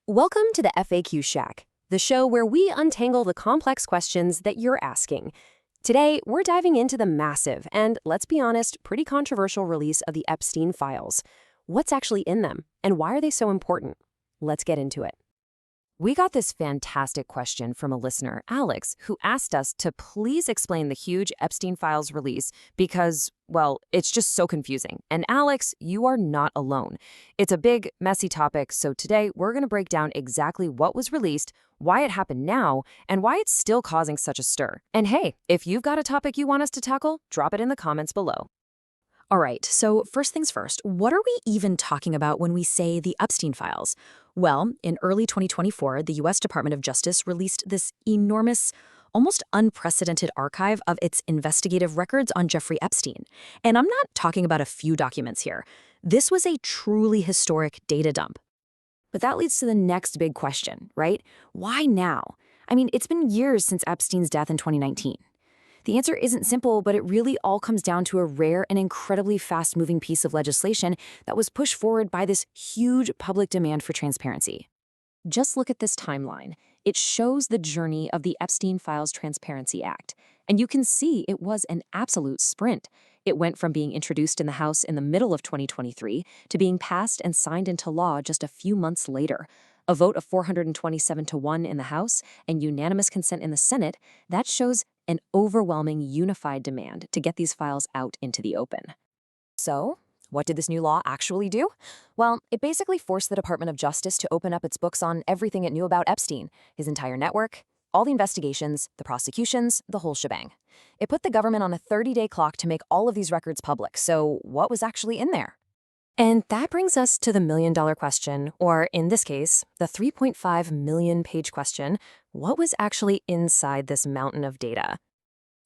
Welcome to the FAQ Shack, the show where we untangle the complex questions that you're asking. Today, we're diving into the massive and, let's be honest, pretty controversial release of the Epstein Files. What's actually in them, and why are they so important? Let's get into it. We got this fantastic question from a listener, Alex, who asked us to please explain the huge Epstein Files release because, well, it's just so confusing. And Alex, you are not alone. It's a big, messy topic, so today we're going to break down exactly what was released, why it happened now, and why it's still causing such a stir. And hey, if you've got a topic you want us to tackle, drop it in the comments below. All right, so first things first, what are we even talking about when we say the Epstein Files? Well, in early 2024, the U.S. Department of Justice released this enormous, almost unprecedented archive of its investigative records on Jeffrey Epstein. And I'm not talking about a few documents here. This was a truly historic data dump. But that leads to the next big question, right? Why now? I mean, it's been years since Epstein's death in 2019. The answer isn't simple, but it really all comes down to a rare and incredibly fast-moving piece of legislation that was pushed forward by this huge public demand for transparency. Just look at this timeline. It shows the journey of the Epstein Files Transparency Act, and you can see it was an absolute sprint. It went from being introduced in the House in the middle of 2023 to being passed and signed into law just a few months later. A vote of 427-1 in the House and unanimous consent in the Senate, that shows an overwhelming unified demand to get these files out into the open. So, what did this new law actually do? Well, it basically forced the Department of Justice to open up its books on everything it knew about Epstein, his entire network, all the investigations, the prosecutions, the whole shebang. It put the government on a 30-day clock to make all of these records public, so what was actually in there? And that brings us to the million-dollar question, or in this case, the 3.5 million-page question: what was actually inside this mountain of data?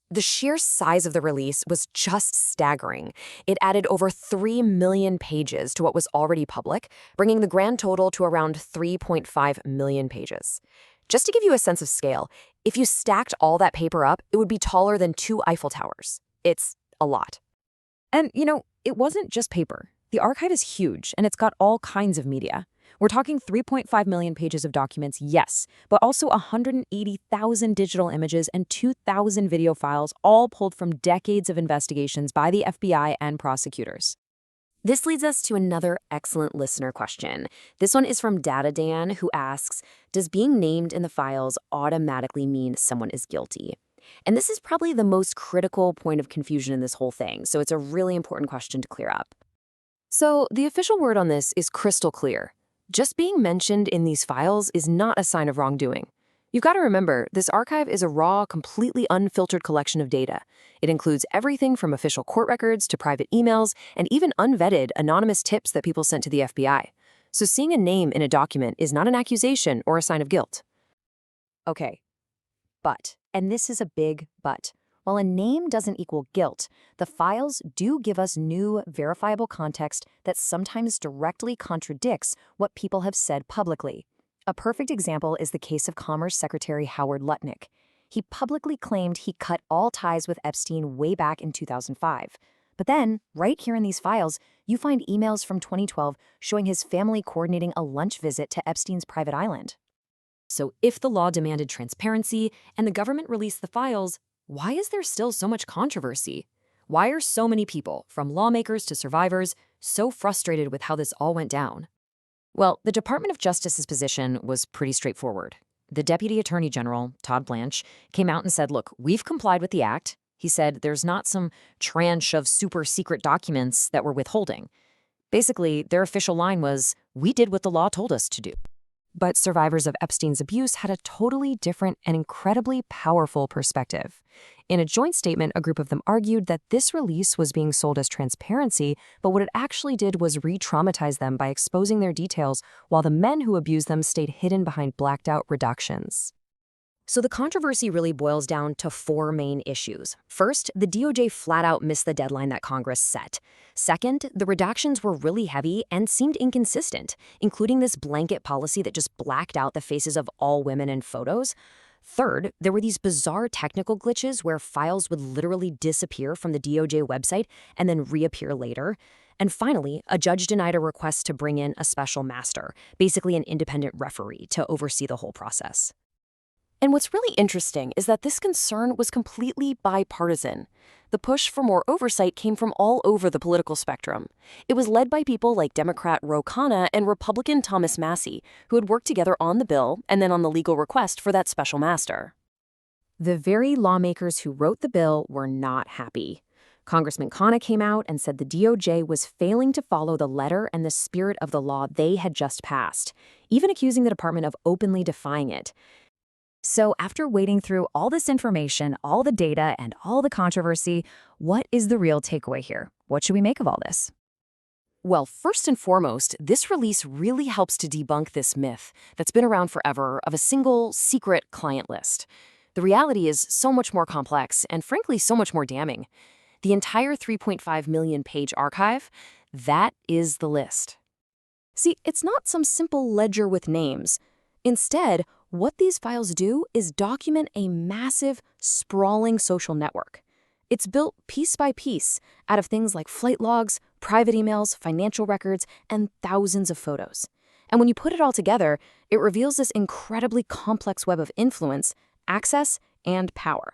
The sheer size of the release was just staggering. It added over 3 million pages to what was already public, bringing the grand total to around 3.5 million pages. Just to give you a sense of scale, if you stacked all that paper up, it would be taller than 2 Eiffel Towers. It's a lot. And, it wasn't just paper. The archive is huge, and it's got all kinds of media. We're talking 3.5 million pages of documents, yes, but also 180,000 digital images and 2,000 video files, all pulled from decades of investigations by the FBI and prosecutors. This leads us to another excellent listener question. This one is from Data Dan, who asks, does being named in the files automatically mean someone is guilty? And this is probably the most critical point of confusion in this whole thing, so it's a really important question to clear up. So the official word on this is crystal clear. Just being mentioned in these files is not a sign of wrongdoing. You've got to remember, this archive is a raw, completely unfiltered collection of data. It includes everything from official court records to private emails and even unvetted, anonymous tips that people sent to the FBI. So seeing a name in a document is not an accusation or a sign of guilt. Okay, but, and this is a big but, while a name doesn't equal guilt, the files do give us new, verifiable context that sometimes directly contradicts what people have said publicly. A perfect example is the case of Commerce Secretary Howard Lutnick. He publicly claimed he cut all ties with Epstein way back in 2005. But then, right here in these files, you find emails from 2012 showing his family coordinating a lunch visit to Epstein's private island. So if the law demanded transparency and the government released the files, why is there still so much controversy? Why are so many people, from lawmakers to survivors, so frustrated with how this all went down? Well, the Department of Justice's position was pretty straightforward. The Deputy Attorney General, Todd Blanche, came out and said, look, we've complied with the act. He said there's not some tranche of super secret documents that we're withholding. Basically, their official line was, we did what the law told us to do. But survivors of Epstein's abuse had a totally different and incredibly powerful perspective. In a joint statement, a group of them argued that this release was being sold as transparency, but what it actually did was re-traumatize them by exposing their details, while the men who abused them stayed hidden behind blacked-out redactions. So the controversy really boils down to 4 main issues. First, the DOJ flat out missed the deadline that Congress set. Second, the redactions were really heavy and seemed inconsistent, including this blanket policy that just blacked out the faces of all women in photos. Third, there were these bizarre technical glitches where files would literally disappear from the DOJ website and then reappear later. And finally, a judge denied a request to bring in a special master, basically an independent referee, to oversee the whole process. And what's really interesting is that this concern was completely bipartisan. The push for more oversight came from all over the political spectrum. It was led by people like Democrat Ro Khanna and Republican Thomas Massie, who had worked together on the bill and then on the legal request for that special master. The very lawmakers who wrote the bill were not happy. Congressman Khanna came out and said the DOJ was failing to follow the letter and the spirit of the law they had just passed, even accusing the department of openly defying it. So after wading through all this information, all the data, and all the controversy, what is the real takeaway here? What should we make of all this? Well, first and foremost, this release really helps to debunk this myth that's been around forever of a single, secret client list. The reality is so much more complex and, frankly, so much more damning. The entire 3.5 million page archive, that is the list. See, it's not some simple ledger with names. Instead, what these files do is document a massive, sprawling social network. It's built piece by piece out of things like flight logs, private emails, financial records, and thousands of photos. And when you put it all together, it reveals this incredibly complex web of influence, access, and power.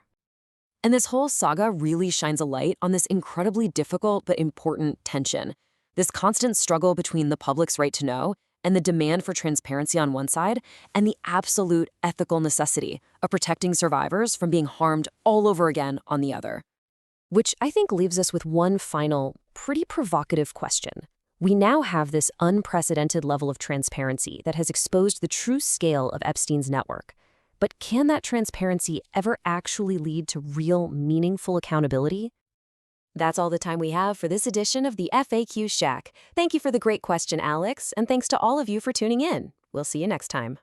And this whole saga really shines a light on this incredibly difficult but important tension. This constant struggle between the public's right to know and the demand for transparency on one side, and the absolute ethical necessity of protecting survivors from being harmed all over again on the other. Which I think leaves us with one final, pretty provocative question. We now have this unprecedented level of transparency that has exposed the true scale of Epstein's network. But can that transparency ever actually lead to real, meaningful accountability? That's all the time we have for this edition of the FAQ Shack. Thank you for the great question, Alex, and thanks to all of you for tuning in. We'll see you next time.